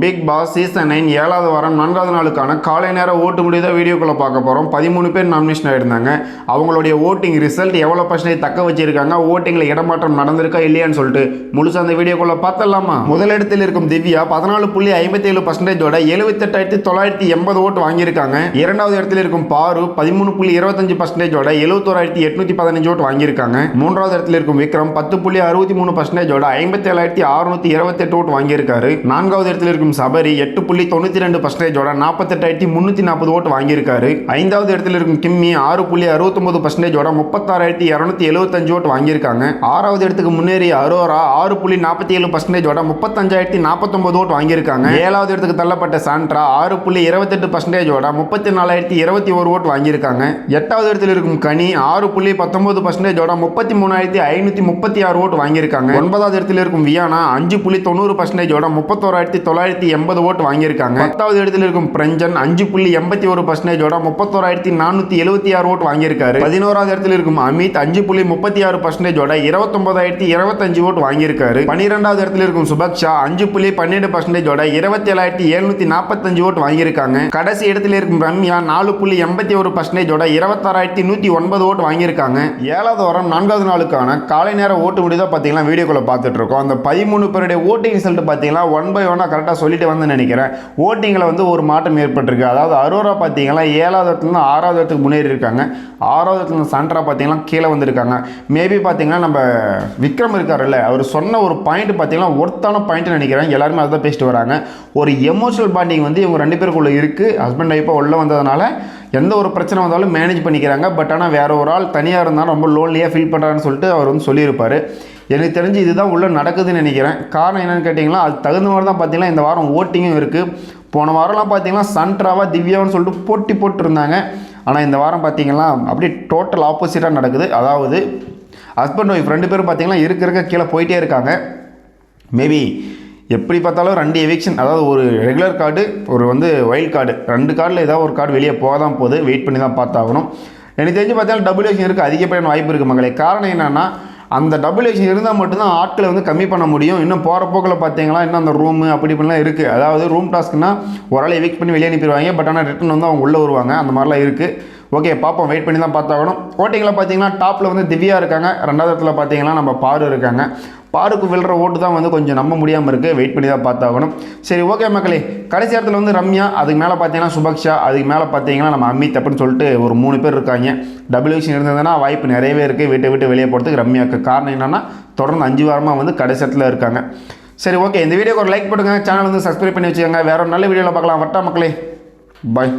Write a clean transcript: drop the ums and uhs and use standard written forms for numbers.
Big Boss season 9 7வது வாரம் 4வது நாளுக்கான காலை நேர ஓட்டு முடிவு தான் வீடியோக்குள்ளே பார்க்க போகிறோம். 13 பேர் நாமினேஷன் ஆகிருந்தாங்க. அவங்களுடைய ஓட்டிங் ரிசல்ட் எவ்வளோ பர்சன்டேஜ் தக்க வச்சிருக்காங்க, ஓட்டிங்கில் இடமாற்றம் நடந்திருக்கா இல்லையான்னு சொல்லிட்டு முழுசாக அந்த வீடியோக்குள்ளே பார்த்தலாமா? முதலிடத்தில் இருக்கும் திவ்யா 14.57%ஓட 78,980 ஓட்டு வாங்கியிருக்காங்க. இரண்டாவது இடத்தில் இருக்கும் பாரு 13.25%ஓட 71,815 ஓட்டு வாங்கியிருக்காங்க. மூன்றாவது இடத்தில் இருக்கும் விக்ரம் 10.63%ஓட 57,628 ஓட்டு வாங்கியிருக்காரு. நான்காவது இடத்தில் இருக்கும் சபரி 8.92%ஓட 48,340 ஓட்டு வாங்கியிருக்காரு. ஐந்தாவது இடத்தில் இருக்கும் கிம்மி 6.69%ஓட 36,275 ஓட்டு வாங்கியிருக்காங்க. ஆறாவது இடத்துக்கு முன்னேறிய அரோரா 6.47%ஓட 35,049 ஓட்டு வாங்கியிருக்காங்க. ஏழாவது இடத்துக்கு தள்ளப்பட்ட சாண்ட்ரா 6.28%ஓட 34,021 ஓட்டு வாங்கியிருக்காங்க. எட்டாவது இடத்தில் இருக்கும் கனி 6.19%ஓட 33,536 ஓட்டு வாங்கியிருக்காங்க. ஒன்பதாவது இடத்தில் இருக்கும் வியானா 5.90%ஓட 31,980 ஓட்டு வாங்கியிருக்காங்க. பத்தாவது இடத்தில் இருக்கும் பிரஞ்சன் 5.81%ஓட 31,476 ஓட்டு வாங்கியிருக்காரு. 11வது இடத்தில் இருக்கும் அமித் 5.36%ஓட 29,025 ஓட்டு வாங்கியிருக்காரு. 12வது இடத்தில் இருக்கும் சுபக்ஷா 5.12%ஓட 27,745 ஓட்டு வாங்கியிருக்காங்க. கடைசி இடத்தில் இருக்கும் ரம்யா 4.81%ஓட 26,109 ஓட்டு வாங்கியிருக்காங்க. 7வது வாரம் 4வது நாளுக்கான காலை நேர ஓட்டு முடிவு தான் பார்த்தீங்கன்னா வீடியோக்குள்ள பார்த்துட்டு இருக்கோம். அந்த 13 பேருடைய ஓட்டிங் ரிசல்ட் பார்த்தீங்கன்னா 1 by 1 கரெக்டாக சொல்லிட்டு வந்து நினைக்கிறேன். ஓட்டிங்கில் வந்து ஒரு மாற்றம் ஏற்பட்டிருக்கு. அதாவது அரோரா பார்த்தீங்கன்னா 7வது இடத்துலேருந்து 6வது இடத்துக்கு முன்னேறி இருக்காங்க. 6வது இடத்துலேருந்து சாண்ட்ரா பார்த்தீங்கன்னா கீழே வந்திருக்காங்க. மேபி பார்த்தீங்கன்னா நம்ம விக்ரம் இருக்காருல்ல, அவர் சொன்ன ஒரு பாயிண்ட் பார்த்தீங்கன்னா ஒர்த்தான பாயிண்ட் நினைக்கிறேன். எல்லாருமே அதை தான் பேசிட்டு வராங்க. ஒரு எமோஷனல் பாண்டிங் வந்து இவங்க 2 பேருக்குள்ளே இருக்குது. ஹஸ்பண்ட் ஒய்ஃபாக உள்ள வந்ததுனால எந்த ஒரு பிரச்சனை வந்தாலும் மேனேஜ் பண்ணிக்கிறாங்க. பட் ஆனால் வேற ஒரு ஆள் தனியாக இருந்தாலும் ரொம்ப லோன்லியாக ஃபீல் பண்ணுறான்னு சொல்லிட்டு அவர் வந்து சொல்லியிருப்பார். எனக்கு தெரிஞ்சு இதுதான் உள்ளே நடக்குதுன்னு நினைக்கிறேன். காரணம் என்னென்னு கேட்டிங்கன்னா, அது தகுந்த மாதிரி தான் பார்த்தீங்கன்னா இந்த வாரம் ஓட்டிங்கும் இருக்குது. போன வாரம்லாம் பார்த்தீங்கன்னா சன்ட்ராவா திவ்யான்னு சொல்லிட்டு போட்டி போட்டுருந்தாங்க. ஆனால் இந்த வாரம் பார்த்தீங்கன்னா அப்படியே டோட்டல் ஆப்போசிட்டாக நடக்குது. அதாவது ஹஸ்பண்ட் ஒய்ஃப் 2 பேரும் பார்த்தீங்கன்னா இருக்க கீழே போயிட்டே இருக்காங்க. மேபி எப்படி பார்த்தாலும் 2 எவிக்ஷன், அதாவது ஒரு ரெகுலர் கார்டு, ஒரு வந்து வைல்ட் கார்டு, 2 கார்டில் ஏதாவது ஒரு கார்டு வெளியே போக தான் போகுது. வெயிட் பண்ணி தான் பார்த்தாகணும். எனக்கு தெரிஞ்சு பார்த்தாலும் டபுள் எவிக்ஷன் இருக்குது, அதிகப்படியான வாய்ப்பு இருக்குது மக்களே. காரணம் என்னென்னா, அந்த டபுள் எவிக்ஷன் இருந்தால் மட்டும்தான் ஆட்களை வந்து கம்மி பண்ண முடியும். இன்னும் போகிற போக்கில் பார்த்தீங்கன்னா இன்னும் அந்த ரூமு அப்படி இப்படிலாம் இருக்குது. அதாவது ரூம் டாஸ்க்குனா ஒரு ஆள் எவிக்ட் பண்ணி வெளியே அனுப்பிடுவாங்க. பட் ஆனால் ரிட்டன் வந்து அவங்க உள்ளே வருவாங்க. அந்த மாதிரிலாம் இருக்குது. ஓகே, பார்ப்போம், வெயிட் பண்ணி தான் பார்த்தாகணும். ஓட்டிங்கில் பார்த்தீங்கன்னா டாப்பில் வந்து திவ்யா இருக்காங்க. 2வது இடத்துல பார்த்தீங்கன்னா நம்ம பாரு இருக்காங்க. பாருக்கு விழுற ஓட்டு தான் வந்து கொஞ்சம் நம்ப முடியாமல் இருக்குது. வெயிட் பண்ணி தான் பார்த்தாகணும். சரி, ஓகே மக்களே. கடைசி இடத்துல வந்து ரம்யா, அதுக்கு மேலே பார்த்தீங்கன்னா சுபக்ஷா, அதுக்கு மேலே பார்த்தீங்கன்னா நம்ம அமித் அப்படின்னு சொல்லிட்டு ஒரு 3 பேர் இருக்காங்க. டபுள் எவிக்ஷன் இருந்ததுன்னா வாய்ப்பு நிறையவே இருக்குது வீட்டை விட்டு வெளியே போகிறதுக்கு ரம்யாவுக்கு. காரணம் என்னென்னா தொடர்ந்து 5 வாரமாக வந்து கடைசி இடத்துல இருக்காங்க. சரி, ஓகே. இந்த வீடியோக்கு ஒரு லைக் போட்டுங்க. சேனல் வந்து சப்ஸ்கிரைப் பண்ணி வச்சுக்கோங்க. வேற ஒரு நல்ல வீடியோவில் பார்க்கலாம். வட்டா மக்களே, பாய்.